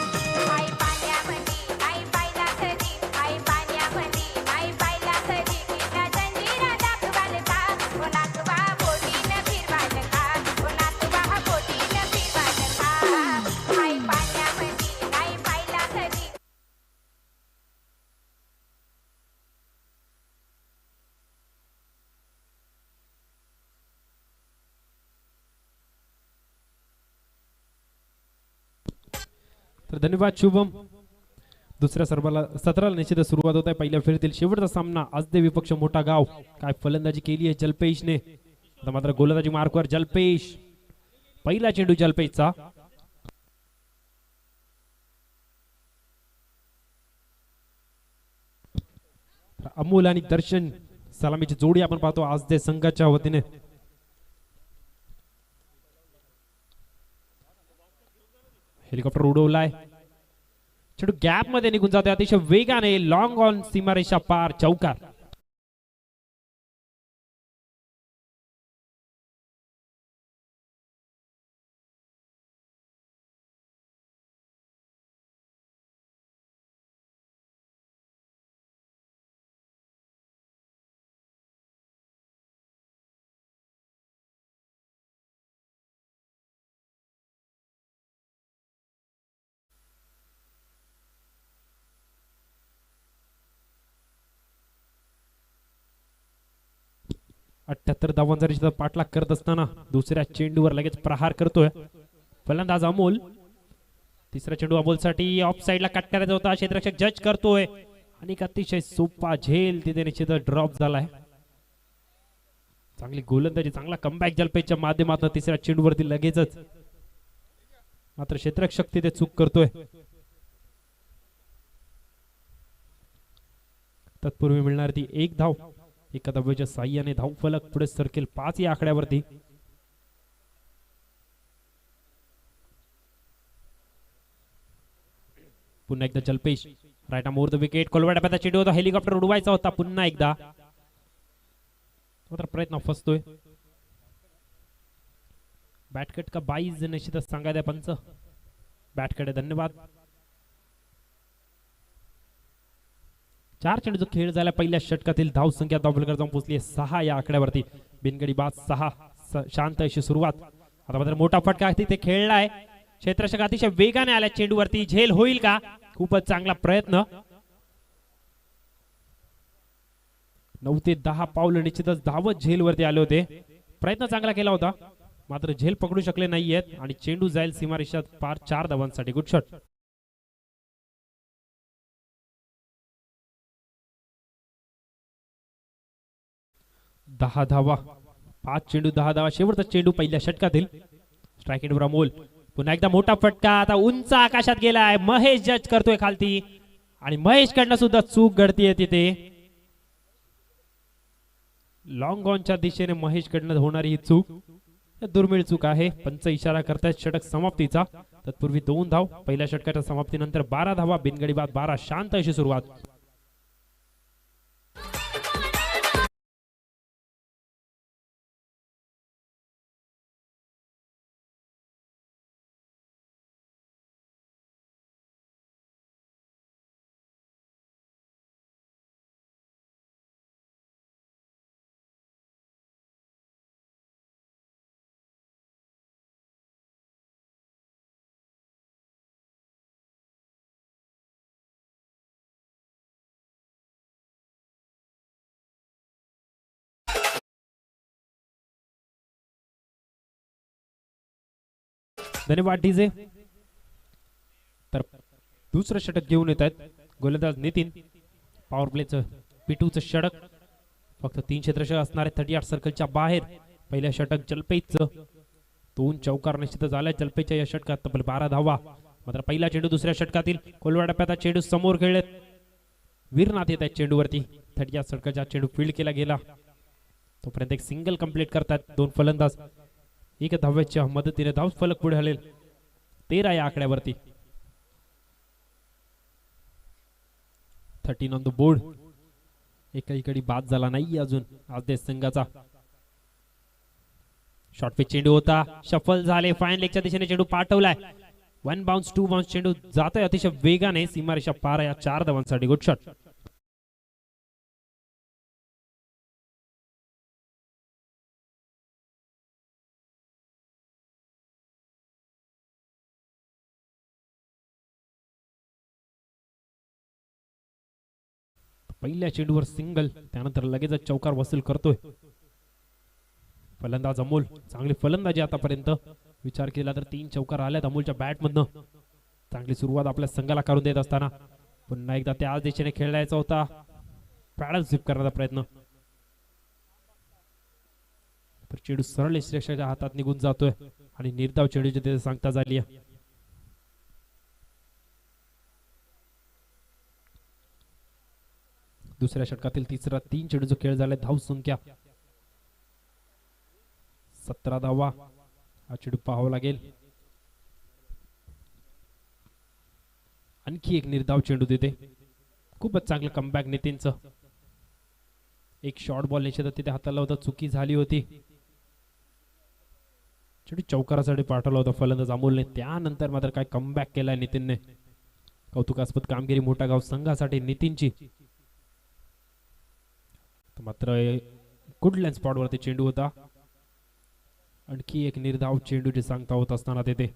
तर धन्यवाद शुभम. दुसऱ्या सत्राला निश्चित सुरुवात होत आहे. पहिल्या फेरीतील शेवटचा सामना आजदे विपक्ष मोठा गाव. काय फलंदाजी केली आहे जलपेशने. आता मात्र गोलंदाजी मार्कवर जलपेश. पहिला चेंडू जलपेशचा. अमोल आणि दर्शन सलामीची जोडी आपण पाहतो आजदे संघाच्या वतीने. हेलिकॉप्टर उडवलाय. चेंडू गॅप मध्ये निघून जातोय अतिशय वेगाने. लॉंग ऑन सीमारेषा पार. चौकार. अठ्ठ्याहत्तर धावांचा पाठलाग करत असताना दुसऱ्या चेंडूवर लगेच प्रहार करतोय फलंदाज अमोल. तिसरा चेंडू अमोलसाठी ऑफ साइडला कट करायचा होता. क्षेत्ररक्षक जज करतोय आणि अतिशय सोपा झेल तिथे निश्चित ड्रॉप झालाय. चांगली गोलंदाजी, चांगला कमबॅक जलपेच्या माध्यमातून तिसऱ्या चेंडूवरती लगेचच. मात्र क्षेत्ररक्षक तिथे चूक करतोय. तत्पूर्वी मिळणार ती एक धाव. एका धावेच्या साह्याने धावफलक पुढे सरकेल 5 या आकड्यावरती. पुन्हा एकदा Jalpesh. Right arm over the wicket. कोलवाड्याचा चेंडू होता. हेलिकॉप्टर उडवायचा होता पुन्हा एकदा. मात्र प्रयत्न फसतोय. बॅटकट का बाईज निश्चितच सांगायला पंच. बॅटकडे धन्यवाद. 4 चेंडूचा खेळ झाला. पहिल्या षटकातील धाव संख्या धावफलकावर जाऊन पोहोचली 6 या आकड्यावरती. बिनगडी बाद 6. शांत अशी सुरुवात. आता मात्र मोठा फटका तिथे खेळलाय. क्षेत्ररक्षक अतिशय वेगाने आल्या चेंडूवरती. झेल होईल का. खूपच चांगला प्रयत्न. 9 ते 10 पावलं निश्चितच धावत झेलवरती आले होते. प्रयत्न चांगला केला होता मात्र झेल पकडू शकले नाहीयेत आणि चेंडू जाईल सीमारेषेत पार 4 धावांसाठी. Good shot. दहा धावा. 5 चेंडू 10 धावा. शेवटचा चेंडू पहिल्या षटकातील. स्ट्राइक एंडवर अमोल. पुन्हा एकदा मोठा फटका. आता उंच आकाशात गेलाय. महेश जज करतोय खालती आणि महेश कडनं सुद्धा चूक घडतीये तिथे. लॉंग ऑनच्या दिशेने महेश कडनं होणारी ही चूक दुर्मिळ चूक आहे. पंच इशारा करतायत षटक समाप्तीचा. तत्पूर्वी 2 धाव. पहिल्या षटकाच्या समाप्तीनंतर 12 धावा. बिनगडी बाद 12. शांत अशी सुरुवात. धन्यवाद डीजे. तर दुसरं षटक घेऊन येत आहेत गोलंदाज नितीन. पॉवर प्लेचं P2चं षटक. फक्त 3 क्षेत्ररक्षक असणारे 38 सर्कलच्या बाहेर. पहिल्या षटक जलपेशचं. 2 चौकार निश्चित झाल्या जलपेशच्या या षटकात. तब्बल 12 धावा. मात्र पहिला चेंडू दुसऱ्या षटकातील. कोलवाड्याचा चेंडू समोर खेळलेत. वीरनाथ येत आहेत चेंडूवरती. 38 सर्कलचा चेंडू फील्ड केला गेला. तोपर्यंत एक सिंगल कंप्लीट करतात 2 फलंदाज. 1 धावेच्या मदतीने धाव फलक पुढे हलेल 13 या आकड्यावरती. 13 ऑन द बोर्ड. एकही गडी बाद झाला नाही अजून आजदेश संघाचा. शॉर्ट पिच चेंडू होता. शफल झाले. फाईन लेगच्या दिशेने चेंडू पाठवलाय. 1 बाउन्स 2 बाउन्स चेंडू जातोय अतिशय वेगाने सीमारेषा पार या 4 धावांसाठी. Good shot. पहिल्या चेंडूवर सिंगल. त्यानंतर लगेचच चौकार वसूल करतोय फलंदाज अमोल. चांगली फलंदाजी आतापर्यंत. विचार केला तर 3 चौकार आल्यात अमोलच्या बॅट मधनं. चांगली सुरुवात आपल्या संघाला करून देत असताना पुन्हा एकदा त्याच दिशेने खेळायचा होता. पॅडल स्वीप करण्याचा प्रयत्न, तर चेंडू सरळ श्रेष्ठाच्या हातात निघून जातोय आणि निर्धाव चेंडूची तिथे सांगता झाली आहे. दुसऱ्या षटकातील तिसरा 3 चेंडूचा खेळ झालाय. धाव संख्या 17 धावा. हा चेंडू पाहावा लागेल. आणखी एक निर्धाव चेंडू तिथे. खूपच चांगलं कमबॅक नितीनचं. एक शॉर्ट बॉल निश्चित तिथे हाताला होता, चुकी झाली होती. चेंडू चौकारासाठी पाठवला होता फलंदाज अमोलने. त्यानंतर मात्र काय कमबॅक केलाय नितीनने. कौतुकास्पद कामगिरी मोठा गाव संघासाठी नितीनची. मात्र गुडलँड स्पॉट वरती चेंडू होता. आणखी एक निर्धाव चेंडूची सांगता होत असताना तिथे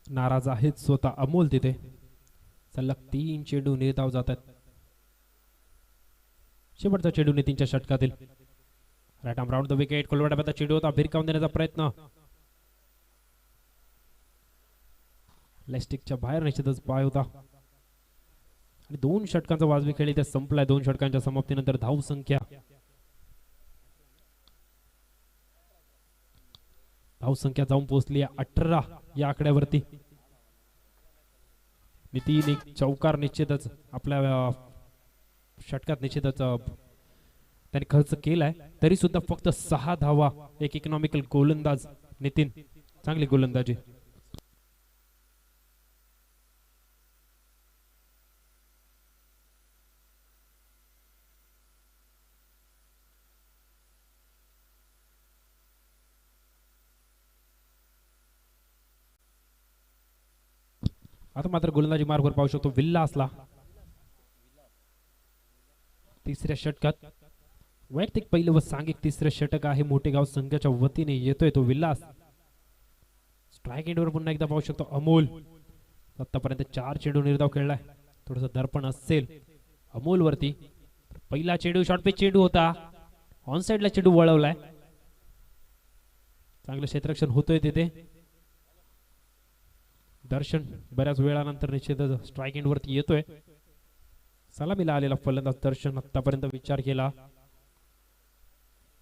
नाराज आहेत स्वतः अमोल. तिथे सलग 3 चेंडू निर्धाव जातात. शेवटचा चेंडू नितीनच्या षटकातील. Right arm round the wicket. कोलवाड्याचा चेंडू होता, भिरकावून देण्याचा प्रयत्न. लेस्टिकच्या बाहेर निश्चितच पाय होता आणि 2 षटकांचा वाजवी खेळ इथे संपलाय. 2 षटकांच्या समाप्तीनंतर धाव संख्या जाऊन पोहोचली 18 या आकड्यावरती. नितीन एक चौकार निश्चितच आपल्या षटकात निश्चितच त्यांनी खर्च केलाय. तरी सुद्धा फक्त 6 धावा. एक इकॉनॉमिकल गोलंदाज नितीन, चांगली गोलंदाजी. आता मात्र गोलंदाजी मार्गवर पाहू शकतो विल्लासला. तिसऱ्या षटकात वैयक्तिक पहिलं व सांघिक तिसरं षटक आहे मोठेगाव संघाच्या वतीने. येतोय तो विल्लास. स्ट्राईक एंडवर पुन्हा एकदा पाहू शकतो अमोल. आतापर्यंत 4 चेंडू निर्धाव खेळलाय. थोडस दर्पण असेल अमोल वरती. पहिला चेंडू शॉर्ट पिच चेंडू होता. ऑन साइडला चेंडू वळवलाय. चांगलं क्षेत्ररक्षण होतोय तिथे. दर्शन बऱ्याच वेळानंतर निश्चितच स्ट्राईक एंड वरती येतोय. सलामीला आलेला फलंदाज दर्शन आतापर्यंत विचार केला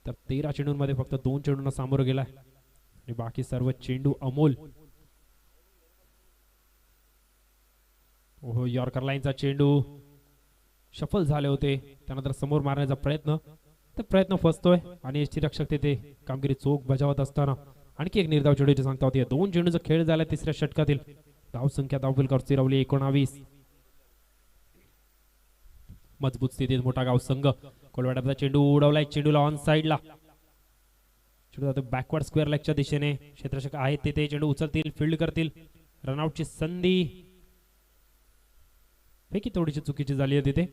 तर 13 चेंडूंमध्ये फक्त 2 चेंडूंना सामोरं गेलाय आणि बाकी सर्व चेंडू अमोल. ओहो, यॉर्कर लाईनचा चेंडू शफल झाले होते. त्यानंतर समोर मारण्याचा प्रयत्न फसतोय आणि यष्टीरक्षक तिथे कामगिरी चोख बजावत असताना आणखी एक निर्धाव चेंडूची सांगता होती. 2 चेंडूचा खेळ झाला तिसऱ्या षटकातील. धाव संख्या धावफलकावर स्थिरावली 19. मजबूत स्थितीत मोठा गाव संघ. कोलवाड्याचा चेंडू उडवलाय. चेंडूला ऑन साइडला. चेंडू जातो बॅकवर्ड स्क्वेअर लेगच्या दिशेने. क्षेत्ररक्षक आहेत तिथे. चेंडू उचलतील, फील्ड करतील. रनआउटची संधी. पैकी थोडीशी चुकीची झाली आहे तिथे.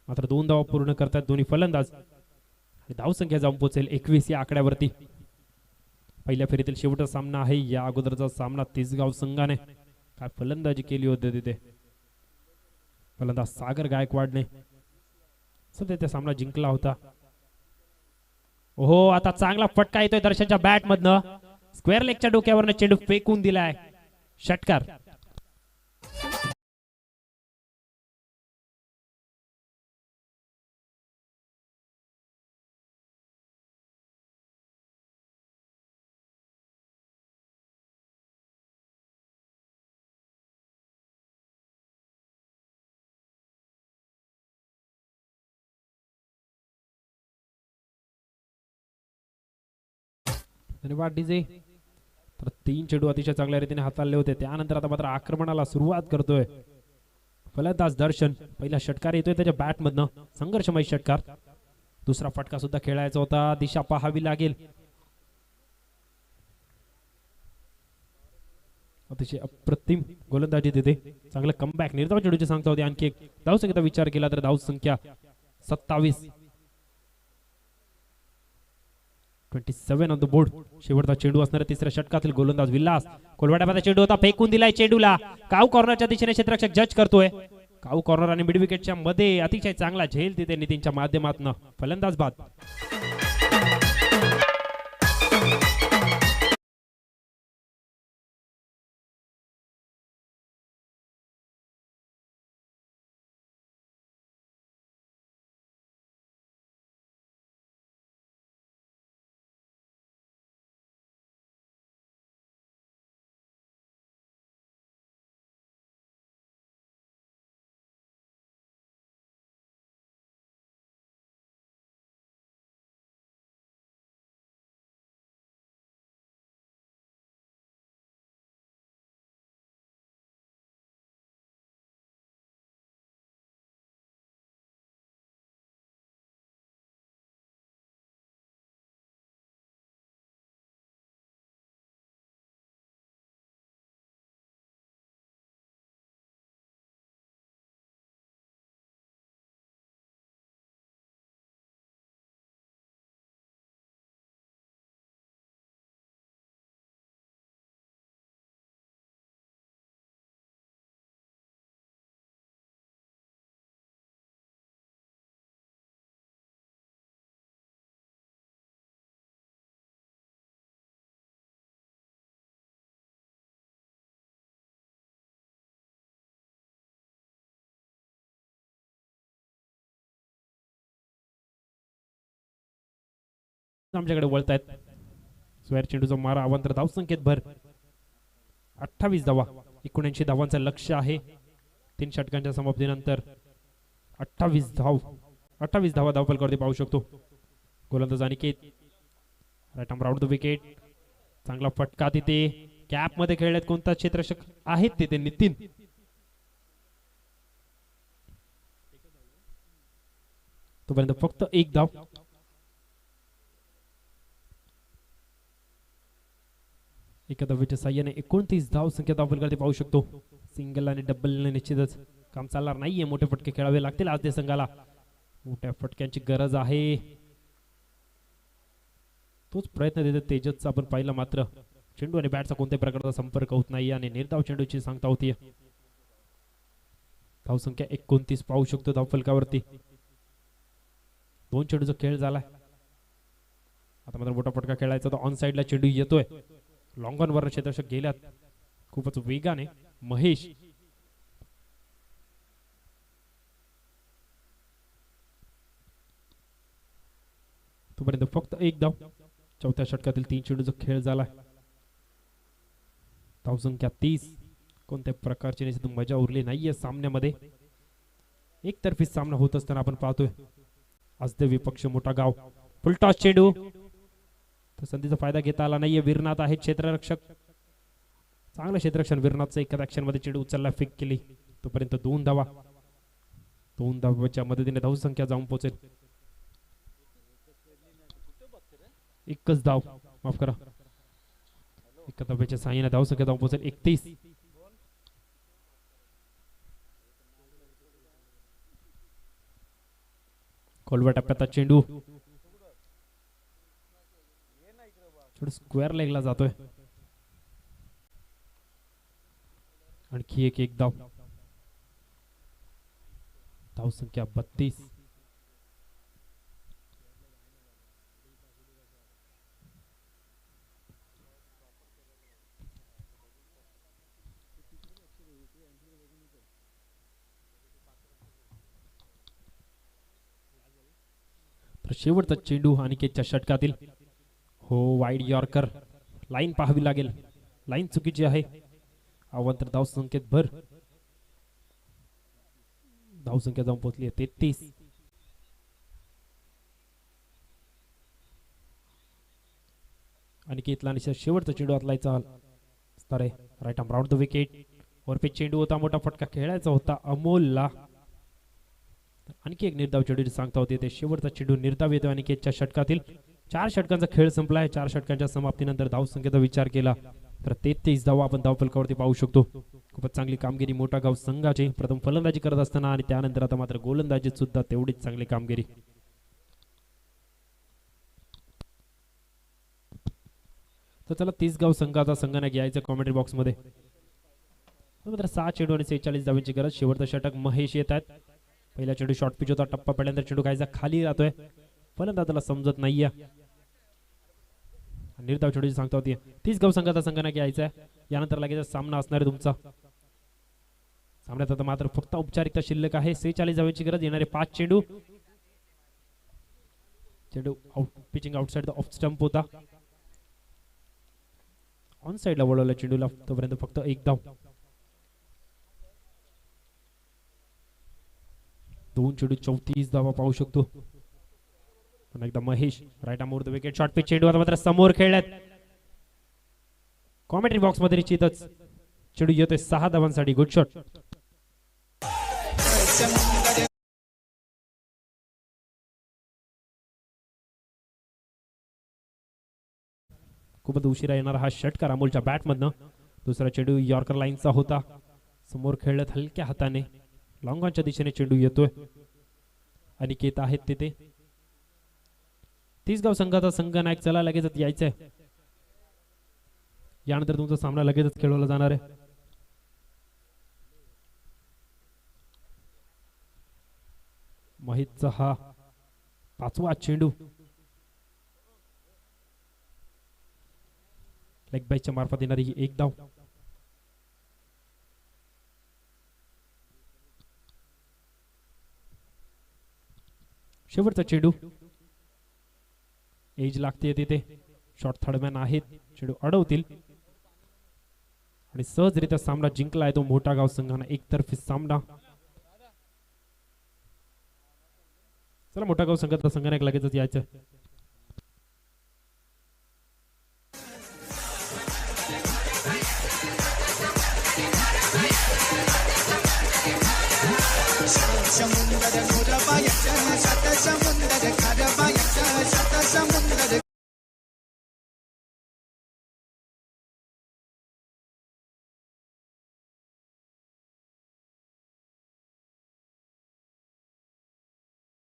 मात्र 2 धावा पूर्ण करतात दोन्ही फलंदाज आणि धाव संख्या जाऊन पोहोचेल 21 या आकड्यावरती. पहिल्या फेरीतील शेवटचा सामना आहे. या अगोदरचा सामना तिसगाव संघाने काय फलंदाजी केली होती तिथे. फलंदाज सागर गायकवाडने सध्या त्या सामना जिंकला होता. ओहो, आता चांगला फटका येतोय दर्शनच्या बॅट मधनं. स्क्वेअर लेगच्या डोक्यावरनं चेंडू फेकून दिलाय. षटकार. धन्यवाद डीजे. तर 3 चेंडू अतिशय चांगल्या रीतीने हाताळले होते. त्यानंतर आता मात्र आक्रमणाला सुरुवात करतोय फलंदाज दर्शन. पहिला षटकार येतोय त्याच्या बॅट मधनं. संघर्षमय षटकार. दुसरा फटका सुद्धा खेळायचा होता. दिशा पाहावी लागेल. अतिशय अप्रतिम गोलंदाजी तिथे. चांगलं कमबॅक. निर्धाव चेंडूची सांगता होती. आणखी एक धाव संख्येचा विचार केला तर धाव संख्या 27. 27 ऑन द बोर्ड. शेवटचा चेंडू असणाऱ्या तिसऱ्या षटकातील गोलंदाज विल्लास. कोलवाड्याचा चेंडू होता, फेकून दिलाय चेंडूला. काव कॉर्नरच्या दिशेने क्षेत्ररक्षक जज करतोय. काऊ कॉर्नर आणि मिड विकेटच्या मध्ये अतिशय चांगला झेल तिथे नितीनच्या माध्यमातून. फलंदाज बाद. आमच्याकडे वळतायत. स्क्वेअर चेंडूचा मारा अवांतर धावसंख्येत भर. 28 धावा. 79 धावांचं लक्ष्य आहे 3 षटकांच्या समाप्तीनंतर. 28 धावा धावफलकावरती पाहू शकतो. गोलंदाज Aniket. Right arm round the wicket. चांगला फटका तिथे. कॅप मध्ये खेळण्यात कोणता क्षेत्ररक्षक आहेत तिथे नितीन. तोपर्यंत फक्त एक धाव. एका धावेच्या साह्याने 29 धाव संख्या धावफलकावरती पाहू शकतो. सिंगल आणि डबल निश्चितच काम चालणार नाहीये. मोठे फटके खेळावे लागतील आज त्या संघाला. मोठ्या फटक्यांची गरज आहे. तोच प्रयत्न देत तेजसचा आपण पाहिला. मात्र चेंडू आणि बॅटचा कोणत्याही प्रकारचा संपर्क होत नाही आणि निर्धाव चेंडूची सांगता होती. धाव संख्या 29 पाहू शकतो धावफलकावरती. 2 चेंडूचा खेळ झालाय. आता मात्र मोठा फटका खेळायचा. तो ऑन साइडला चेंडू येतोय. लॉंग ऑन वर क्षेत्ररक्षक गेल्यात खूपच वेगाने. महेश. तोपर्यंत फक्त एक धाव. चौथ्या षटकातील 3 चेंडूचा खेळ झालाय. धावसंख्या 30. कोणत्या प्रकारची निश्चित मजा उरली नाहीये सामन्यामध्ये. एकतर्फी सामना होत असताना आपण पाहतोय. असते विपक्ष मोठा गाव. फुलटॉस चेंडू. तर संधीचा फायदा घेता आला नाहीये. वीरनाथ आहे क्षेत्ररक्षक. चांगलं क्षेत्ररक्षण वीरनाथचं. एका ऍक्शन मध्ये चेंडू उचलला, फेक केली. तोपर्यंत 2 धावा. 2 धावाच्या मदतीने धावसंख्या जाऊन पोहोचेल. एकच धाव, माफ करा. एका धावेच्या साह्याने धावसंख्या जाऊन पोहोचेल 31. खोलव्या टप्प्यात चेंडू स्क्वेअर लेगला जातोय. आणखी एक धाव. धाव संख्या 32. शेवटचा चेंडू अनिकेतच्या षटकातील. हो, वाईड यॉर्कर. लाईन पाहावी लागेल. लाईन चुकीची आहे. अवांतर धाव संख्येत भर. धाव संख्या जाऊन पोहोचली आहे 33. अनिकेतला शेवटचा चेंडू आतलायचा असणार आहे. Right arm round the wicket. वरपे चेंडू होता. मोठा फटका खेळायचा होता अमोलला. आणखी एक निर्धाव चेंडू सांगता होते. ते शेवटचा चेंडू निर्धाव येतो अनिकेतच्या षटकातील. 4 षटकांचा खेळ संपलाय. 4 षटकांच्या समाप्तीनंतर धाव संख्येचा विचार केला तर 33 धावा आपण धावफलकावरती पाहू शकतो. खूपच चांगली कामगिरी मोठा गाव संघाची. प्रथम फलंदाजी करत असताना आणि त्यानंतर आता मात्र गोलंदाजीत सुद्धा तेवढीच चांगली कामगिरी. तर चला 30 गाव संघाचा संघाने घ्यायचं कॉमेंट्री बॉक्स मध्ये. मात्र 6 चेंडू आणि 46 धावांची गरज. शेवटचं षटक महेश येत आहेत. पहिला चेंडू शॉर्ट पिच होता, टप्पा पडल्यानंतर चेंडू काहीसा खाली राहतोय, फलंदाजाला समजत नाहीये. निर्धाव चेंडूची सांगता होती 30 गाव संघाचा संघाने यायचा आहे. यानंतर लगेच सामना असणार आहे तुमचा. सामन्यात आता मात्र फक्त औपचारिकता शिल्लक आहे. 46 धावांची गरज. येणारे 5 चेंडू. चेंडू pitching outside the off stump होता. ऑन साइडला वळवला चेंडूला. तोपर्यंत फक्त 1 धाव. 2 चेंडू 34 धावा पाहू शकतो. पुन्हा एकदा Mahesh right arm the wicket. Short pitch चेंडू आता मात्र समोर खेळल्यात. कॉमेंट्री बॉक्स मध्ये निश्चितच चेंडू येतोय 6 धावांसाठी. Good shot. खूपच उशिरा येणारा हा षटकार अमोलच्या बॅट मधनं. दुसरा चेंडू यॉर्कर लाईनचा होता. समोर खेळत हलक्या हाताने लॉंग ऑनच्या दिशेने चेंडू येतोय. अनिकेत आहेत तिथे. 30 गाव संघाचा संघनायक चला लगेचच यायचंय. यानंतर तुमचा सामना लगेचच खेळवला जाणार आहे. मोहितचा हा 5वा चेंडू. लेग बाईच्या मार्फत येणारी ही 1 धाव. शेवटचा चेंडू. एज लागते तिथे. शॉर्ट थर्डमॅन आहेत. चेंडू अडवतील आणि सहजरित्या सामना जिंकला आहे तो मोठा गाव संघाने. एकतर्फी सामना. चला मोठा गाव संघाचा संघाने लगेचच यायचं.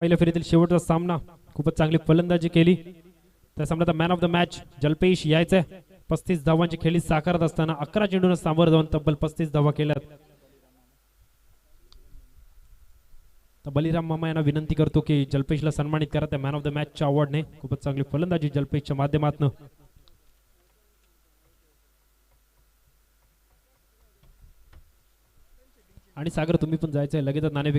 पहिल्या फेरीतील शेवटचा सामना. खूपच चांगली फलंदाजी केली. त्या सामन्यात मॅन ऑफ द मॅच जल्पेश यायचंय. 35 धावांची खेळी साकारत असताना 11 चेंडून सामोरं जाऊन तब्बल 35 धावा केल्यात. तर बलिराम मामा यांना विनंती करतो की जल्पेशला सन्मानित करा त्या मॅन ऑफ द मॅचच्या अवॉर्डने. खूपच चांगली फलंदाजी जल्पेशच्या माध्यमातून. आणि सागर तुम्ही पण जायचंय लगेच नाणे